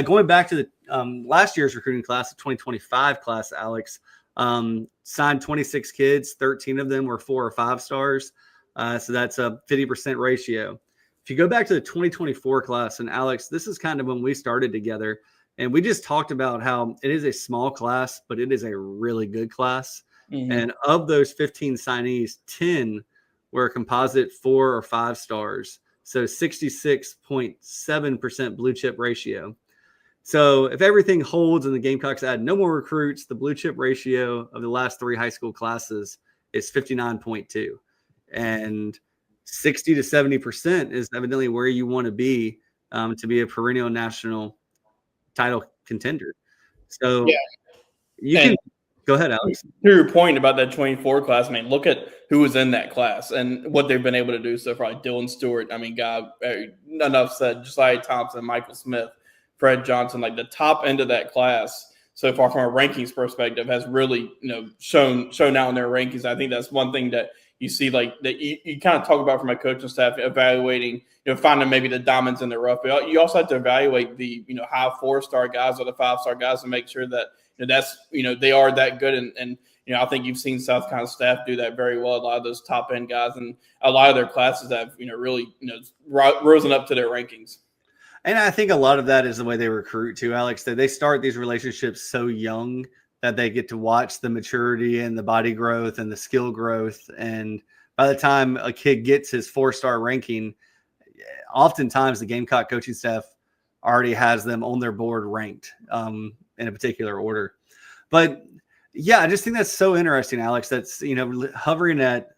Going back to the last year's recruiting class, the 2025 class, Alex, signed 26 kids. 13 of them were 4 or 5 stars. So that's a 50% ratio. If you go back to the 2024 class, and Alex, this is kind of when we started together, and we just talked about how it is a small class, but it is a really good class. Mm-hmm. And of those 15 signees, 10 were a composite 4 or 5 stars. So 66.7% blue chip ratio. So if everything holds and the Gamecocks add no more recruits, the blue chip ratio of the last 3 high school classes is 59.2. And 60 to 70% is evidently where you want to be a perennial national title contender. So you can go ahead, Alex. To your point about that 24 class, I mean, look at who was in that class and what they've been able to do so far. Dylan Stewart, I mean, God, enough said. Josiah Thompson, Michael Smith, Fred Johnson, like the top end of that class so far from a rankings perspective has really, shown out in their rankings. I think that's one thing that you see, like that you kind of talk about from a coaching staff evaluating, finding maybe the diamonds in the rough. But you also have to evaluate the, high 4-star guys or the 5-star guys to make sure that that's, they are that good. And I think you've seen South Carolina staff do that very well. A lot of those top end guys and a lot of their classes have, really, risen up to their rankings. And I think a lot of that is the way they recruit too, Alex, that they start these relationships so young that they get to watch the maturity and the body growth and the skill growth. And by the time a kid gets his 4-star ranking, oftentimes the Gamecock coaching staff already has them on their board ranked in a particular order. But yeah, I just think that's so interesting, Alex. That's, hovering at,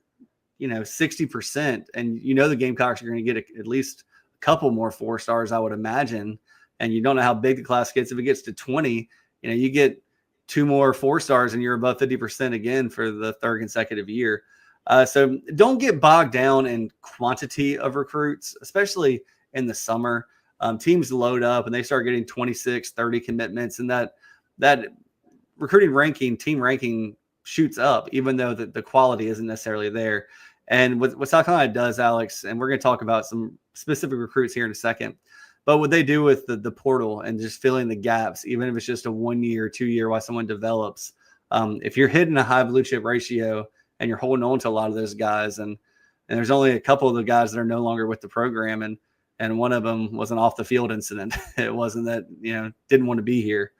60%. And, the Gamecocks are going to get at least a couple more 4 stars, I would imagine. And you don't know how big the class gets. If it gets to 20, you get 2 more 4 stars and you're above 50% again for the 3rd consecutive year. So don't get bogged down in quantity of recruits, especially in the summer. Teams load up and they start getting 26, 30 commitments, and that recruiting ranking, team ranking shoots up, even though the quality isn't necessarily there. And what South Carolina does, Alex, and we're going to talk about some specific recruits here in a second, but what they do with the portal and just filling the gaps, even if it's just a 1-year, 2-year while someone develops, if you're hitting a high blue chip ratio and you're holding on to a lot of those guys, and there's only a couple of the guys that are no longer with the program, and one of them was an off the field incident. It wasn't that, didn't want to be here.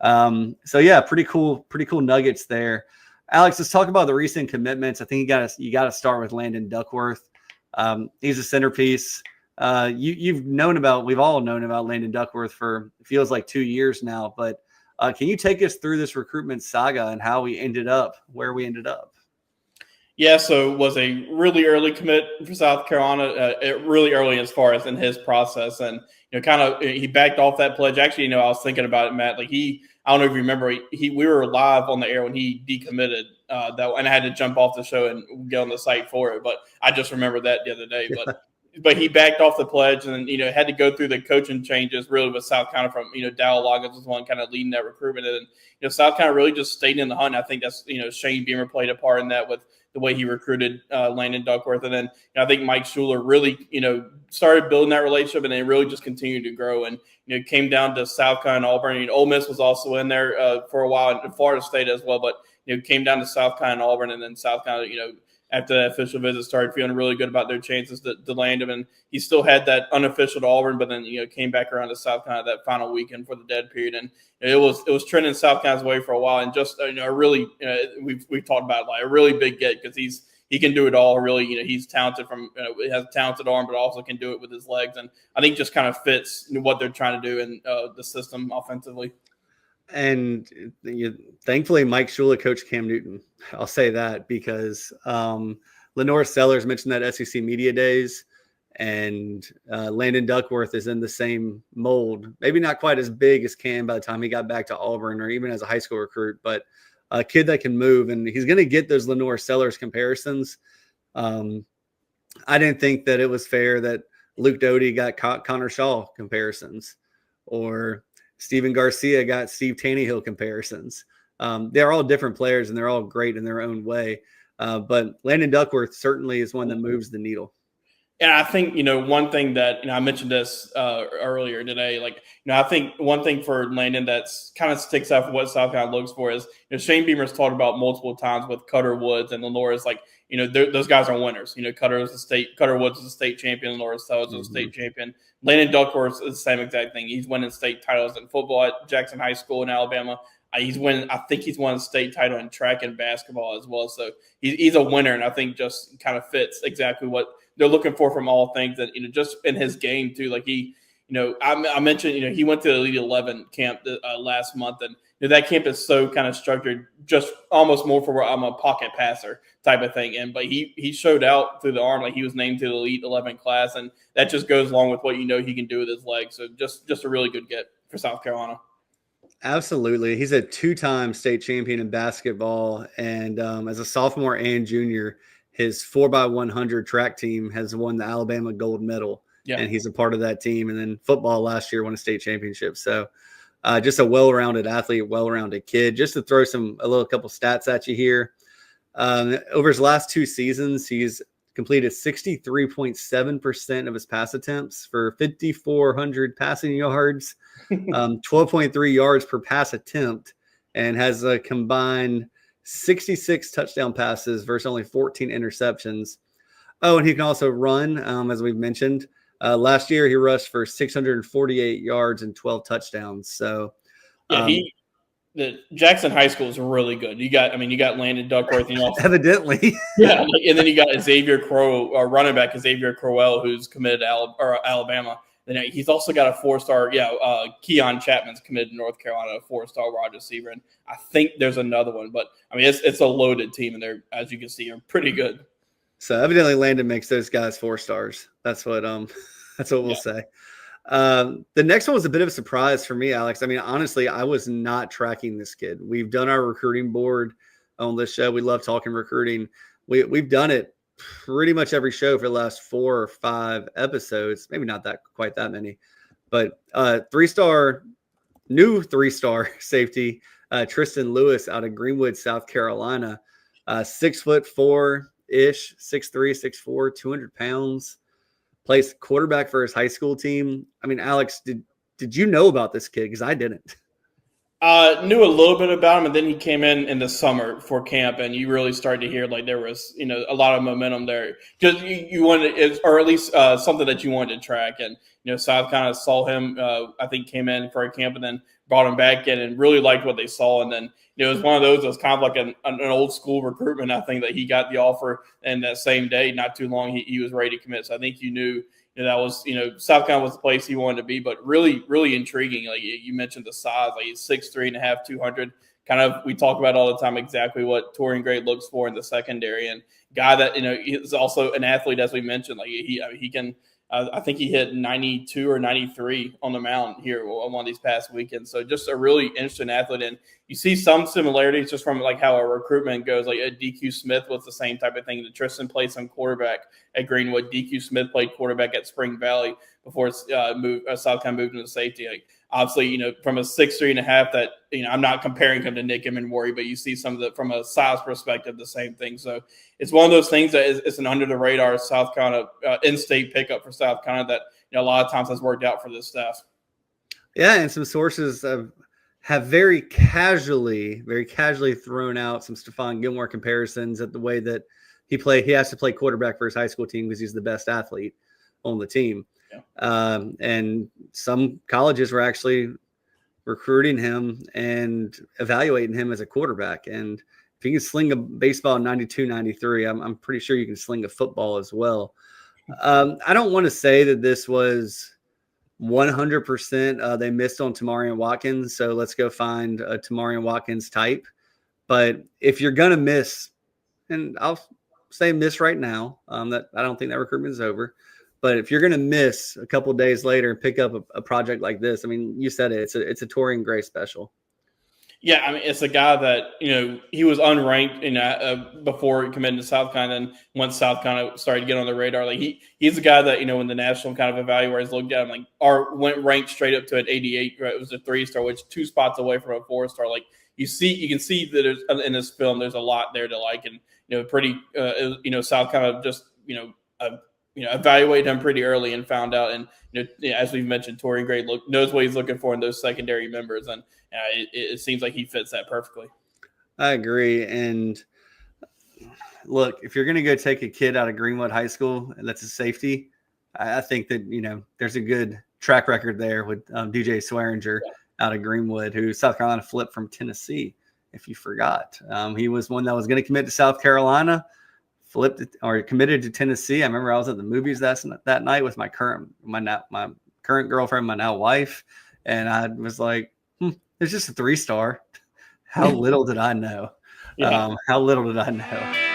So yeah, pretty cool nuggets there. Alex, let's talk about the recent commitments. I think you got to start with Landon Duckworth. He's a centerpiece. We've all known about Landon Duckworth for feels like 2 years now, but can you take us through this recruitment saga and how we ended up where we ended up? Yeah, so it was a really early commit for South Carolina, really early as far as in his process. And, he backed off that pledge. Actually, I was thinking about it, Matt. Like I don't know if you remember, we were live on the air when he decommitted and I had to jump off the show and get on the site for it. But I just remembered that the other day. But he backed off the pledge and, had to go through the coaching changes really with South Carolina from, Dowell Loggins was one kind of leading that recruitment. And, South Carolina really just stayed in the hunt. I think that's, Shane Beamer played a part in that with the way he recruited Landon Duckworth. And then I think Mike Schuler really, started building that relationship and they really just continued to grow. And, it came down to South Carolina and Auburn. Ole Miss was also in there for a while, and Florida State as well. But, it came down to South Carolina and Auburn, and then South Carolina, after that official visit, started feeling really good about their chances to land him. And he still had that unofficial to Auburn, but then, came back around to South Carolina that final weekend for the dead period. And it was trending South Carolina's way for a while. And just, a really, we've talked about it, like a really big get because he can do it all. Really, he's talented he has a talented arm, but also can do it with his legs. And I think just kind of fits what they're trying to do in the system offensively. And thankfully, Mike Shula coached Cam Newton. I'll say that because Lenore Sellers mentioned that SEC Media Days, and Landon Duckworth is in the same mold. Maybe not quite as big as Cam by the time he got back to Auburn or even as a high school recruit, but a kid that can move, and he's going to get those Lenore Sellers comparisons. I didn't think that it was fair that Luke Doty got Connor Shaw comparisons, or Steven Garcia got Steve Tannehill comparisons. They're all different players, and they're all great in their own way. But Landon Duckworth certainly is one that moves the needle. And I think, one thing that, I mentioned this earlier today, like, I think one thing for Landon that's kind of sticks out for what South Carolina looks for is, Shane Beamer's talked about multiple times with Cutter Woods and Lenore is like, those guys are winners. Cutter Woods is a state champion, Lenore Sellers is a state champion. Landon Duckworth is the same exact thing. He's winning state titles in football at Jackson High School in Alabama. I think he's won a state title in track and basketball as well. So he's a winner, and I think just kind of fits exactly what they're looking for from all things. That just in his game too. Like I mentioned, he went to the Elite 11 camp last month, and that camp is so kind of structured, just almost more for I'm a pocket passer type of thing. But he showed out through the arm, like he was named to the Elite 11 class, and that just goes along with what he can do with his legs. So just a really good get for South Carolina. Absolutely. He's a 2-time state champion in basketball. And as a sophomore and junior, his 4x100 track team has won the Alabama gold medal. Yeah. And he's a part of that team. And then football last year won a state championship. So just a well-rounded athlete, well-rounded kid. Just to throw a couple stats at you here. Over his last 2 seasons, he's completed 63.7% of his pass attempts for 5,400 passing yards, 12.3 yards per pass attempt, and has a combined 66 touchdown passes versus only 14 interceptions. Oh, and he can also run, as we've mentioned. Last year, he rushed for 648 yards and 12 touchdowns. So, the Jackson High School is really good. You got Landon Duckworth, and also, evidently, yeah, and then you got Xavier Crow, running back Xavier Crowell, who's committed to Alabama. Then he's also got a 4-star, Keon Chapman's committed to North Carolina, a 4-star wide receiver, and I think there's another one. But it's a loaded team, and they're, as you can see, are pretty good. So evidently, Landon makes those guys 4 stars. That's what we'll say. The next one was a bit of a surprise for me, Alex. I mean, honestly, I was not tracking this kid. We've done our recruiting board on this show. We love talking recruiting. We've done it pretty much every show for the last 4 or 5 episodes. Maybe not quite that many, but 3-star safety, Tristan Lewis out of Greenwood, South Carolina, 6'4" ish, 6'3", 6'4", 200 pounds. Plays quarterback for his high school team. I mean, Alex, did you know about this kid? Because I didn't. Knew a little bit about him, and then he came in the summer for camp, and you really started to hear like there was a lot of momentum there. Just you wanted, or at least something that you wanted to track, and South kind of saw him. I think came in for a camp and then brought him back in, and really liked what they saw, and then it was one of those that was kind of like an old school recruitment. I think that he got the offer, and that same day, not too long, he was ready to commit. So I think you knew that was, South Carolina was the place he wanted to be, but really, really intriguing. Like you mentioned the size, like he's 6'3.5", 200. Kind of, we talk about all the time exactly what touring grade looks for in the secondary, and guy that is also an athlete, as we mentioned. Like he can. I think he hit 92 or 93 on the mound here on one of these past weekends. So just a really interesting athlete. And you see some similarities just from like how our recruitment goes. Like DQ Smith was the same type of thing. Tristan played some quarterback at Greenwood. DQ Smith played quarterback at Spring Valley before South Carolina moved into safety. Like, obviously, from a 6'3.5", that I'm not comparing him to Nick Emenwari, but you see some of the from a size perspective the same thing. So it's one of those things that it's an under the radar South Carolina in-state pickup for South Carolina that a lot of times has worked out for this staff. Yeah, and some sources have very casually thrown out some Stephon Gilmore comparisons at the way that he has to play quarterback for his high school team because he's the best athlete on the team. Yeah. And some colleges were actually recruiting him and evaluating him as a quarterback. And if you can sling a baseball in 92, 93, I'm pretty sure you can sling a football as well. I don't want to say that this was 100%. They missed on Tamarian Watkins, so let's go find a Tamarian Watkins type. But if you're going to miss, and I'll say miss right now, that I don't think that recruitment is over. But if you're going to miss a couple of days later and pick up a project like this, I mean, you said it. It's a Torian Gray special. Yeah, I mean, it's a guy that he was unranked before committing to South Carolina. And once South Carolina started to get on the radar, like he's a guy that when the national kind of evaluators looked at him, like went ranked straight up to an 88. Right? It was a 3-star, which 2 spots away from a 4-star. Like you can see that there's, in this film, there's a lot there to like, and pretty South Carolina just evaluated him pretty early and found out. And as we've mentioned, Torian Gray knows what he's looking for in those secondary members, and it seems like he fits that perfectly. I agree. And look, if you're going to go take a kid out of Greenwood High School and that's a safety, I think that there's a good track record there with DJ Swearinger out of Greenwood, who South Carolina flipped from Tennessee. If you forgot, he was one that was going to commit to South Carolina, flipped or committed to Tennessee. I remember I was at the movies that night with my current girlfriend, my now wife, and I was like, "It's just a 3-star." How little did I know? How little did I know?